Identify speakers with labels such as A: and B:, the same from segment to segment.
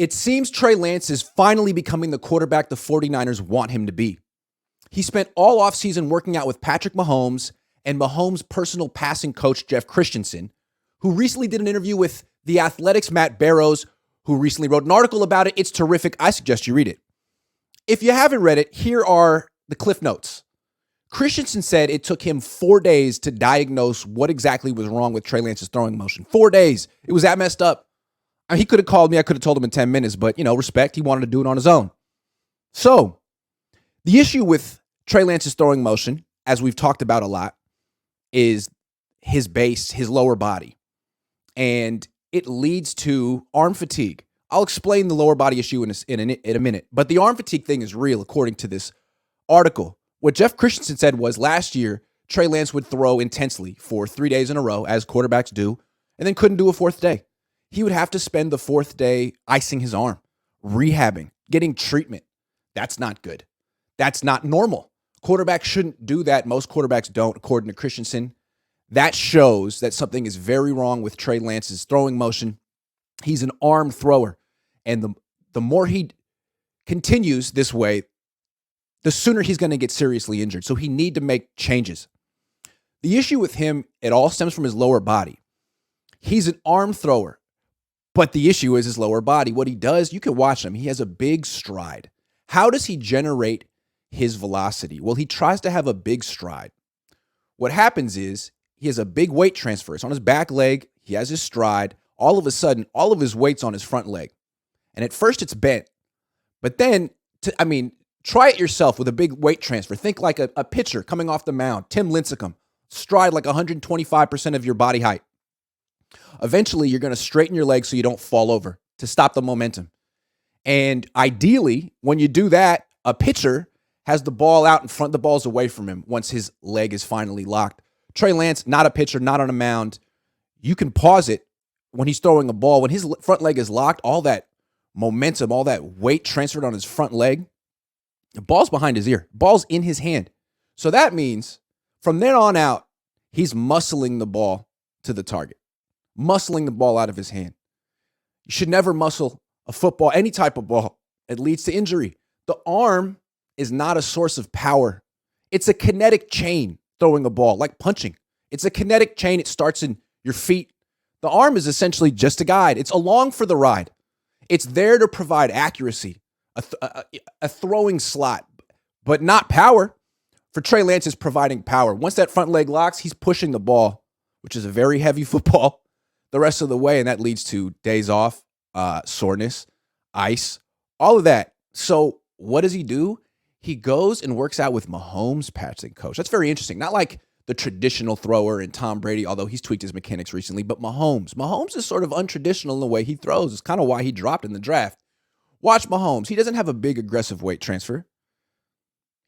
A: It seems Trey Lance is finally becoming the quarterback the 49ers want him to be. He spent all offseason working out with Patrick Mahomes and Mahomes' personal passing coach, Jeff Christensen, who recently did an interview with The Athletic's Matt Barrows, who recently wrote an article about it. It's terrific. I suggest you read it. If you haven't read it, here are the Cliff Notes. Christensen said it took him 4 days to diagnose what exactly was wrong with Trey Lance's throwing motion. 4 days. It was that messed up. I mean, he could have called me. I could have told him in 10 minutes, but, respect. He wanted to do it on his own. So, the issue with Trey Lance's throwing motion, as we've talked about a lot, is his base, his lower body. And it leads to arm fatigue. I'll explain the lower body issue in a minute. But the arm fatigue thing is real, according to this article. What Jeff Christensen said was last year, Trey Lance would throw intensely for 3 days in a row, as quarterbacks do, and then couldn't do a fourth day. He would have to spend the fourth day icing his arm, rehabbing, getting treatment. That's not good. That's not normal. Quarterbacks shouldn't do that. Most quarterbacks don't, according to Christensen. That shows that something is very wrong with Trey Lance's throwing motion. He's an arm thrower. And the more he continues this way, the sooner he's going to get seriously injured. So he need to make changes. The issue with him, it all stems from his lower body. He's an arm thrower, but the issue is his lower body. What he does, you can watch him. He has a big stride. How does he generate his velocity? Well, he tries to have a big stride. What happens is he has a big weight transfer. It's on his back leg. He has his stride. All of a sudden, all of his weight's on his front leg. And at first it's bent. But then, try it yourself with a big weight transfer. Think like a pitcher coming off the mound, Tim Lincecum. Stride like 125% of your body height. Eventually, you're going to straighten your legs so you don't fall over to stop the momentum. And ideally, when you do that, a pitcher has the ball out in front, the ball's away from him once his leg is finally locked. Trey Lance, not a pitcher, not on a mound. You can pause it when he's throwing a ball. When his front leg is locked, all that momentum, all that weight transferred on his front leg, the ball's behind his ear. Ball's in his hand. So that means from there on out, he's muscling the ball to the target, muscling the ball out of his hand. You should never muscle a football, any type of ball. It leads to injury. The arm is not a source of power. It's a kinetic chain throwing a ball, like punching. It's a kinetic chain. It starts in your feet. The arm is essentially just a guide. It's along for the ride. It's there to provide accuracy, a throwing slot, but not power. For Trey Lance, is providing power. Once that front leg locks, he's pushing the ball, which is a very heavy football, the rest of the way, and that leads to days off, soreness, ice, all of that. So what does he do? He goes and works out with Mahomes' passing coach. That's very interesting. Not like the traditional thrower and Tom Brady, although he's tweaked his mechanics recently, but Mahomes. Mahomes is sort of untraditional in the way he throws. It's kind of why he dropped in the draft. Watch Mahomes. He doesn't have a big aggressive weight transfer.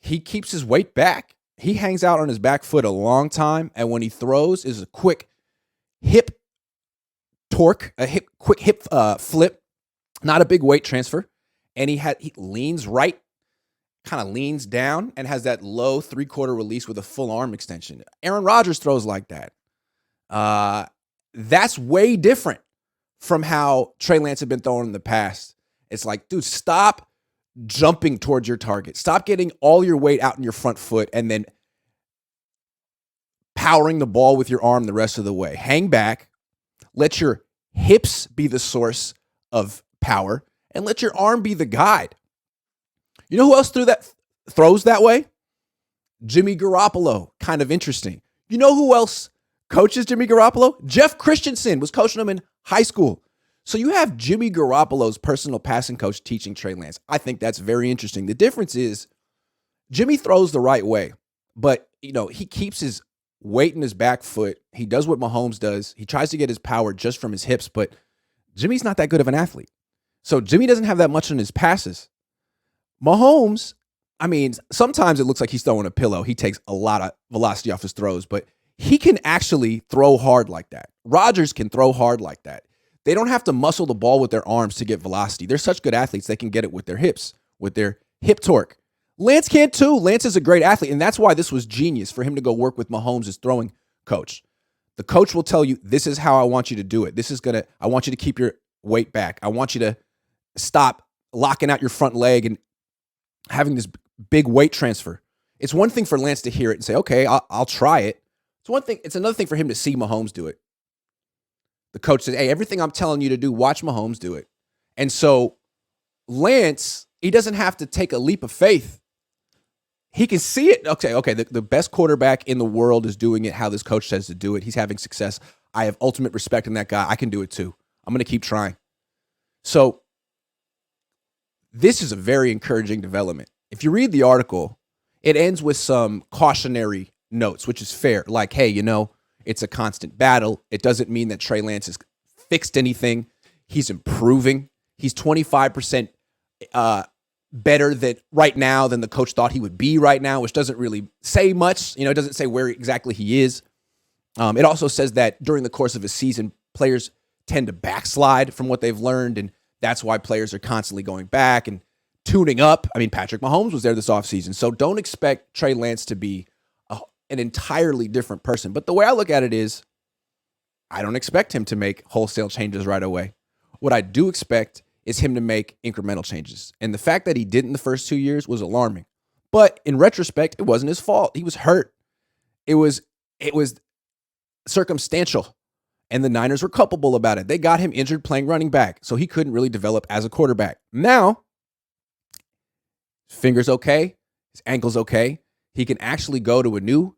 A: He keeps his weight back. He hangs out on his back foot a long time, and when he throws is a quick hip torque, quick hip flip, not a big weight transfer. And he leans right, kind of leans down, and has that low three-quarter release with a full arm extension. Aaron Rodgers throws like that. That's way different from how Trey Lance had been throwing in the past. It's like, dude, stop jumping towards your target. Stop getting all your weight out in your front foot and then powering the ball with your arm the rest of the way. Hang back. Let your hips be the source of power, and let your arm be the guide. You know who else throws that way? Jimmy Garoppolo. Kind of interesting. You know who else coaches Jimmy Garoppolo? Jeff Christensen was coaching him in high school. So you have Jimmy Garoppolo's personal passing coach teaching Trey Lance. I think that's very interesting. The difference is Jimmy throws the right way, but he keeps his weight in his back foot. He does what Mahomes does. He tries to get his power just from his hips, but Jimmy's not that good of an athlete. So Jimmy doesn't have that much in his passes. Mahomes, sometimes it looks like he's throwing a pillow. He takes a lot of velocity off his throws, but he can actually throw hard like that. Rodgers can throw hard like that. They don't have to muscle the ball with their arms to get velocity. They're such good athletes, they can get it with their hips, with their hip torque. Lance can too. Lance is a great athlete, and that's why this was genius for him to go work with Mahomes' throwing coach. The coach will tell you, this is how I want you to do it. I want you to keep your weight back. I want you to stop locking out your front leg and having this big weight transfer. It's one thing for Lance to hear it and say, okay, I'll try it. It's one thing. It's another thing for him to see Mahomes do it. The coach says, hey, everything I'm telling you to do, watch Mahomes do it. And so Lance, he doesn't have to take a leap of faith. He can see it. Okay. The best quarterback in the world is doing it how this coach says to do it. He's having success. I have ultimate respect in that guy. I can do it too. I'm going to keep trying. So this is a very encouraging development. If you read the article, it ends with some cautionary notes, which is fair. Like, hey, it's a constant battle. It doesn't mean that Trey Lance has fixed anything. He's improving. He's 25% better right now than the coach thought he would be right now, which doesn't really say much. It doesn't say where exactly he is. It also says that during the course of a season, players tend to backslide from what they've learned, and that's why players are constantly going back and tuning up. I mean, Patrick Mahomes was there this offseason, so don't expect Trey Lance to be an entirely different person. But the way I look at it is, I don't expect him to make wholesale changes right away. What I do expect is him to make incremental changes. And the fact that he didn't the first 2 years was alarming. But in retrospect, it wasn't his fault. He was hurt. It was circumstantial. And the Niners were culpable about it. They got him injured playing running back, so he couldn't really develop as a quarterback. Now, his finger's okay, his ankle's okay. He can actually go to a new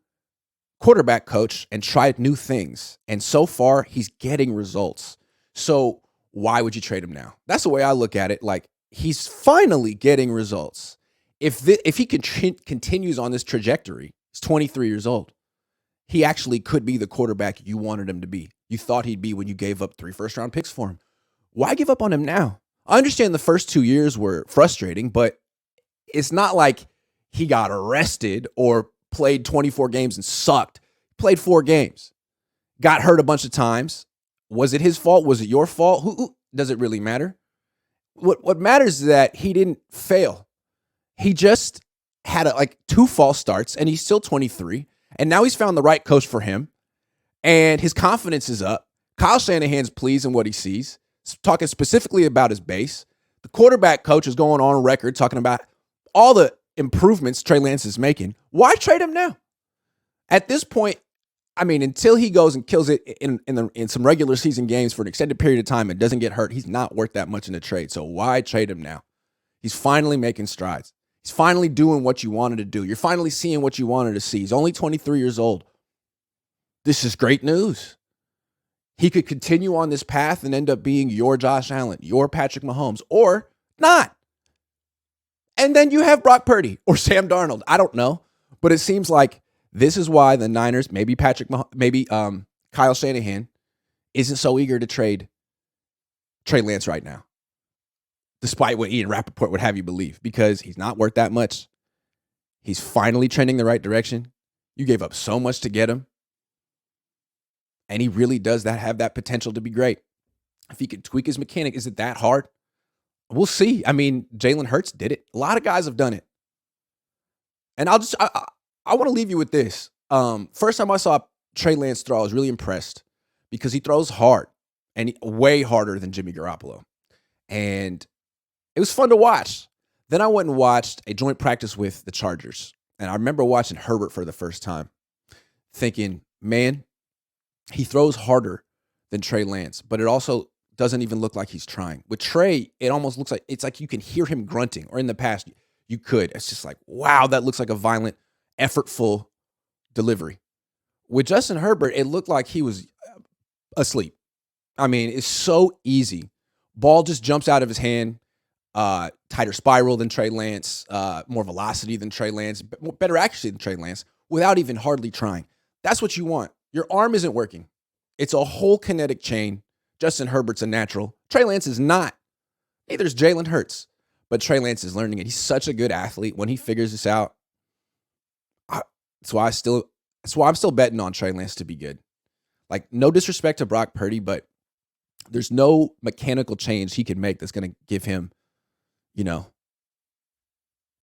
A: quarterback coach and try new things. And so far, he's getting results. So why would you trade him now? That's the way I look at it. Like, he's finally getting results. If he continues on this trajectory, he's 23 years old. He actually could be the quarterback you wanted him to be. You thought he'd be when you gave up 3 first-round picks for him. Why give up on him now? I understand the first 2 years were frustrating, but it's not like he got arrested or played 24 games and sucked. Played 4 games. Got hurt a bunch of times. Was it his fault? Was it your fault? Who does it really matter? What matters is that he didn't fail. He just had 2 false starts, and he's still 23. And now he's found the right coach for him, and his confidence is up. Kyle Shanahan's pleased in what he sees, talking specifically about his base. The quarterback coach is going on record talking about all the improvements Trey Lance is making. Why trade him now? At this point, I mean, until he goes and kills it in some regular season games for an extended period of time and doesn't get hurt, he's not worth that much in a trade. So why trade him now? He's finally making strides. He's finally doing what you wanted to do. You're finally seeing what you wanted to see. He's only 23 years old. This is great news. He could continue on this path and end up being your Josh Allen, your Patrick Mahomes, or not. And then you have Brock Purdy or Sam Darnold. I don't know. But it seems like this is why the Niners, maybe Kyle Shanahan, isn't so eager to trade Trey Lance right now, despite what Ian Rappaport would have you believe, because he's not worth that much. He's finally trending the right direction. You gave up so much to get him. And he really does have that potential to be great. If he could tweak his mechanic, is it that hard? We'll see. I mean, Jalen Hurts did it. A lot of guys have done it. And I want to leave you with this. First time I saw Trey Lance throw, I was really impressed because he throws hard and way harder than Jimmy Garoppolo. And it was fun to watch. Then I went and watched a joint practice with the Chargers. And I remember watching Herbert for the first time, thinking, man, he throws harder than Trey Lance, but it also doesn't even look like he's trying. With Trey, it almost looks like it's like you can hear him grunting, or in the past, you could. It's just like, wow, that looks like a violent, effortful delivery. With Justin Herbert, it looked like he was asleep. I mean, it's so easy. Ball just jumps out of his hand, tighter spiral than Trey Lance, more velocity than Trey Lance, better accuracy than Trey Lance, without even hardly trying. That's what you want. Your arm isn't working. It's a whole kinetic chain. Justin Herbert's a natural. Trey Lance is not. Neither is Jalen Hurts. But Trey Lance is learning it. He's such a good athlete. When he figures this out, that's why I'm still betting on Trey Lance to be good. Like, no disrespect to Brock Purdy, but there's no mechanical change he can make that's going to give him, a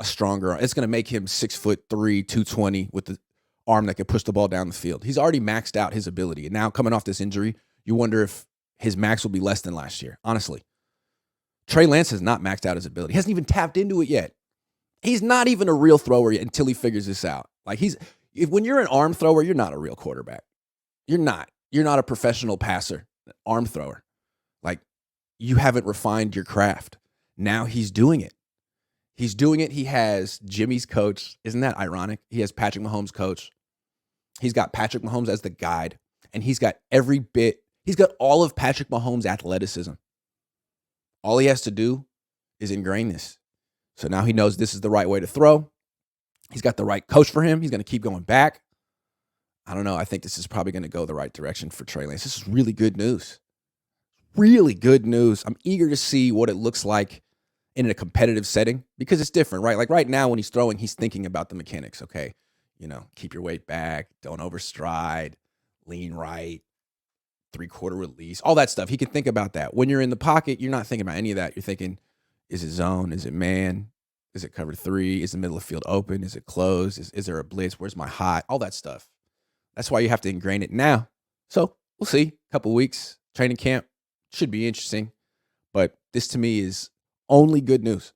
A: stronger arm. It's going to make him 6'3", 220 with the arm that can push the ball down the field. He's already maxed out his ability. And now coming off this injury, you wonder if his max will be less than last year, honestly. Trey Lance has not maxed out his ability. He hasn't even tapped into it yet. He's not even a real thrower until he figures this out. Like when you're an arm thrower, you're not a real quarterback. You're not. You're not a professional passer, arm thrower. Like, you haven't refined your craft. Now he's doing it. He's doing it. He has Jimmy's coach. Isn't that ironic? He has Patrick Mahomes' coach. He's got Patrick Mahomes as the guide, and he's got he's got all of Patrick Mahomes' athleticism. All he has to do is ingrain this. So now he knows this is the right way to throw. He's got the right coach for him. He's going to keep going back. I don't know. I think this is probably going to go the right direction for Trey Lance. This is really good news. Really good news. I'm eager to see what it looks like in a competitive setting because it's different, right? Like right now when he's throwing, he's thinking about the mechanics. Okay, keep your weight back, don't overstride, lean right, 3/4 release, all that stuff. He can think about that. When you're in the pocket, you're not thinking about any of that. You're thinking, is it zone? Is it man? Is it cover 3? Is the middle of the field open? Is it closed? Is there a blitz? Where's my high? All that stuff. That's why you have to ingrain it now. So we'll see. A couple weeks, training camp should be interesting. But this to me is only good news.